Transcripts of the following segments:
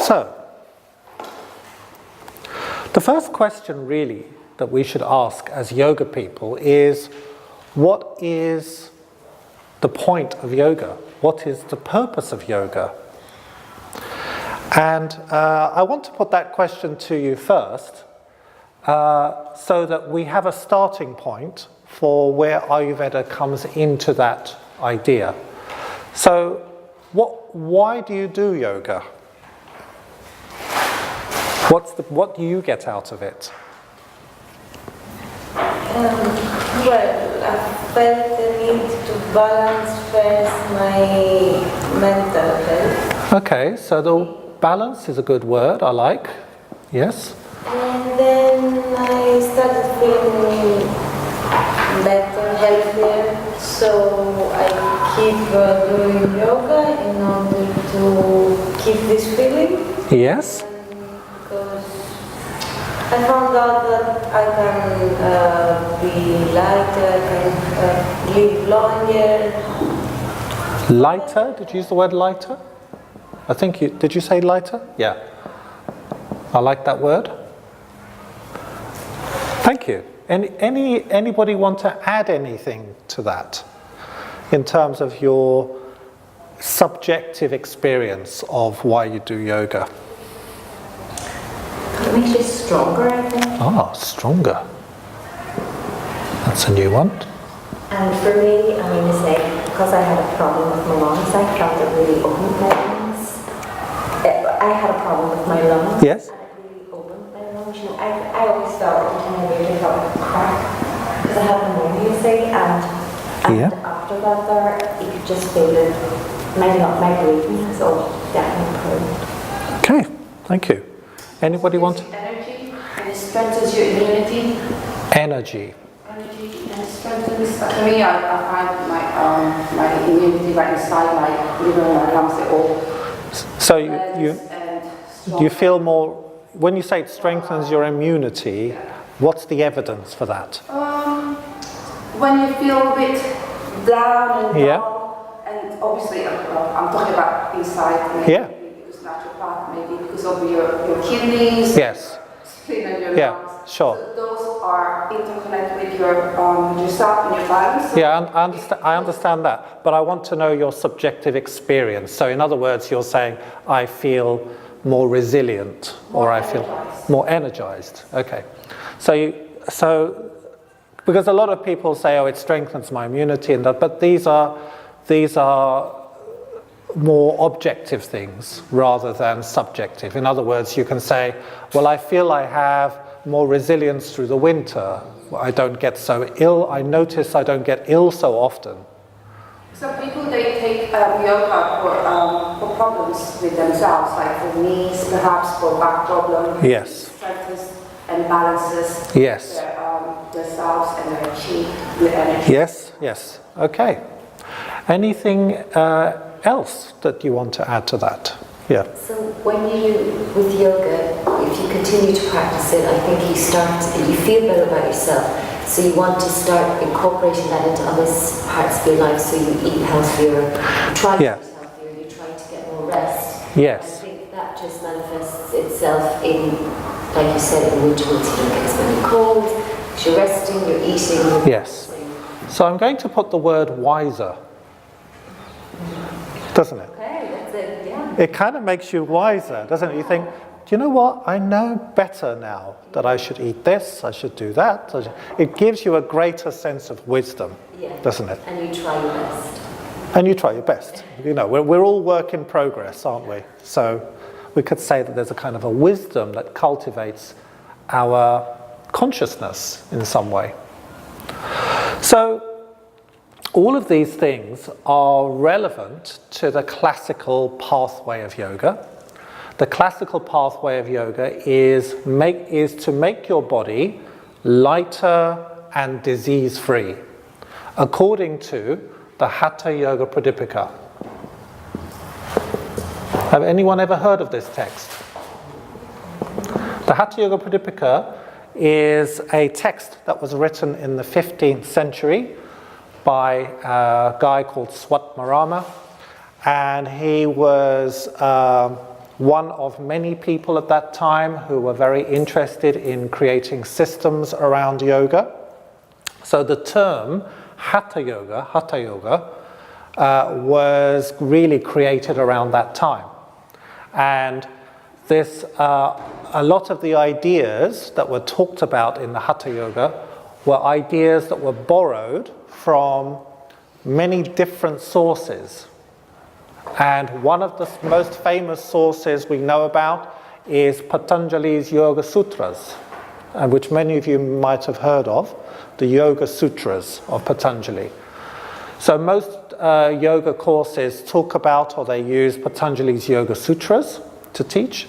So, the first question really that we should ask as yoga people is, what is the point of yoga? What is the purpose of yoga? And I want to put that question to you first, so that we have a starting point for where Ayurveda comes into that idea. So, why do you do yoga? What do you get out of it? Well, I felt the need to balance first my mental health. Okay, so the balance is a good word, I like. Yes? And then I started feeling better, healthier, so I keep doing yoga in order to keep this feeling. Yes? Because I found out that I can be lighter, I can live longer. Lighter? Did you use the word lighter? I think you, did you say lighter? Yeah. I like that word. Thank you. Anybody want to add anything to that in terms of your subjective experience of why you do yoga? It makes you stronger, I think. Ah, stronger. That's a new one. And for me, I mean to say, because I had a problem with my lungs, I felt it really opened my lungs. I had a problem with my lungs. Yes. And it really opened my lungs. You know, I always felt every time I really felt like a crack, because I had pneumonia, you see, and after that there, you could just feel it. My breathing has all definitely improved. Okay, thank you. Anybody want? Energy, and it strengthens your immunity. Energy. Energy, and it strengthens. For me, I find my immunity right inside my liver and my lungs. They all. So you feel more. When you say it strengthens your immunity, what's the evidence for that? When you feel a bit down and dull, and obviously I'm talking about inside. Maybe Yeah. because naturopath, maybe because of your kidneys. Yes. Spleen and your lungs. Sure. So those are interconnected with yourself and your balance. Yeah, I understand that, but I want to know your subjective experience. So in other words, you're saying, I feel more resilient, or I feel more energized. Okay. So because a lot of people say, oh, it strengthens my immunity, and that, but these are more objective things rather than subjective. In other words, you can say, well, I feel I have more resilience through the winter. I don't get so ill. I notice I don't get ill so often. Some people, they take yoga for problems with themselves, like for knees, perhaps for back problems. Yes. Strengthens and balances Yes. themselves and their chi with energy. Yes, yes. Okay. Anything else that you want to add to that? Yeah. So with yoga, if you continue to practice it, I think you feel better about yourself. So you want to start incorporating that into other parts of your life. So you eat healthier, you try to eat healthier, you try to get more rest. Yes. And I think that just manifests itself in, like you said, in rituals. You don't get as many colds, you're resting, you're eating. Yes. So I'm going to put the word wiser. Doesn't it? Okay, that's it, yeah. It kind of makes you wiser, doesn't it? You think, do you know what? I know better now that I should eat this, I should do that. It gives you a greater sense of wisdom, doesn't it? And you try your best. And you try your best. You know, we're all work in progress, aren't we? So we could say that there's a kind of a wisdom that cultivates our consciousness in some way. So all of these things are relevant to the classical pathway of yoga. The classical pathway of yoga is to make your body lighter and disease-free, according to the Hatha Yoga Pradipika. Have anyone ever heard of this text? The Hatha Yoga Pradipika is a text that was written in the 15th century by a guy called Swatmarama, and he was one of many people at that time who were very interested in creating systems around yoga. So the term Hatha Yoga, was really created around that time. And this, a lot of the ideas that were talked about in the Hatha Yoga were ideas that were borrowed from many different sources. And one of the most famous sources we know about is Patanjali's Yoga Sutras, which many of you might have heard of, the Yoga Sutras of Patanjali. So most yoga courses talk about, or they use Patanjali's Yoga Sutras to teach.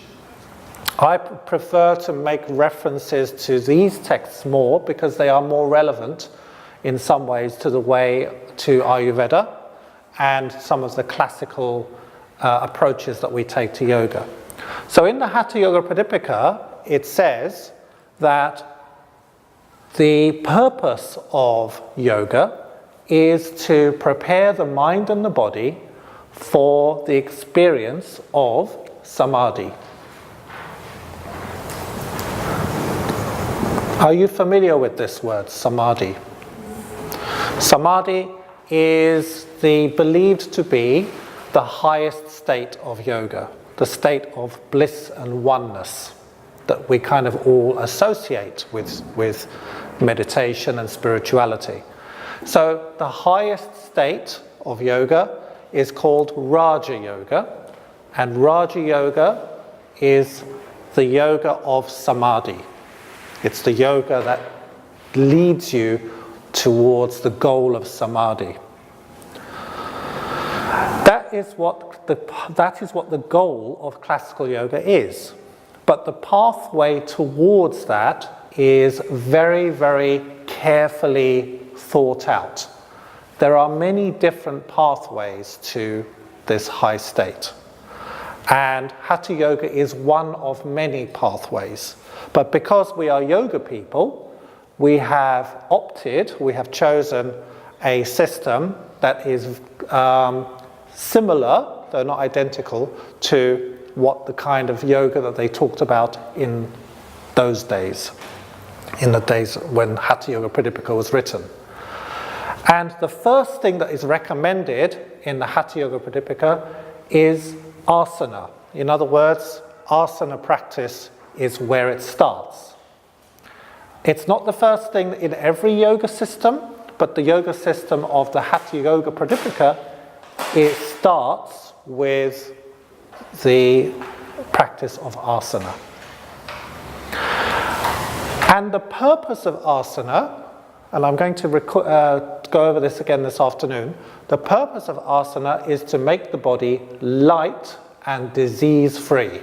I prefer to make references to these texts more because they are more relevant in some ways to the way to Ayurveda and some of the classical approaches that we take to yoga. So in the Hatha Yoga Pradipika, it says that the purpose of yoga is to prepare the mind and the body for the experience of samadhi. Are you familiar with this word, samadhi? Samadhi is believed to be the highest state of yoga, the state of bliss and oneness that we kind of all associate with meditation and spirituality. So the highest state of yoga is called Raja Yoga, and Raja Yoga is the yoga of samadhi. It's the yoga that leads you towards the goal of samadhi. That is what the goal of classical yoga is. But the pathway towards that is very, very carefully thought out. There are many different pathways to this high state. And Hatha Yoga is one of many pathways. But because we are yoga people, we have chosen a system that is similar, though not identical, to what the kind of yoga that they talked about in those days, in the days when Hatha Yoga Pradipika was written. And the first thing that is recommended in the Hatha Yoga Pradipika is asana. In other words, asana practice is where it starts. It's not the first thing in every yoga system, but the yoga system of the Hatha Yoga Pradipika, it starts with the practice of asana. And the purpose of asana, and I'm going to go over this again this afternoon, the purpose of asana is to make the body light and disease-free.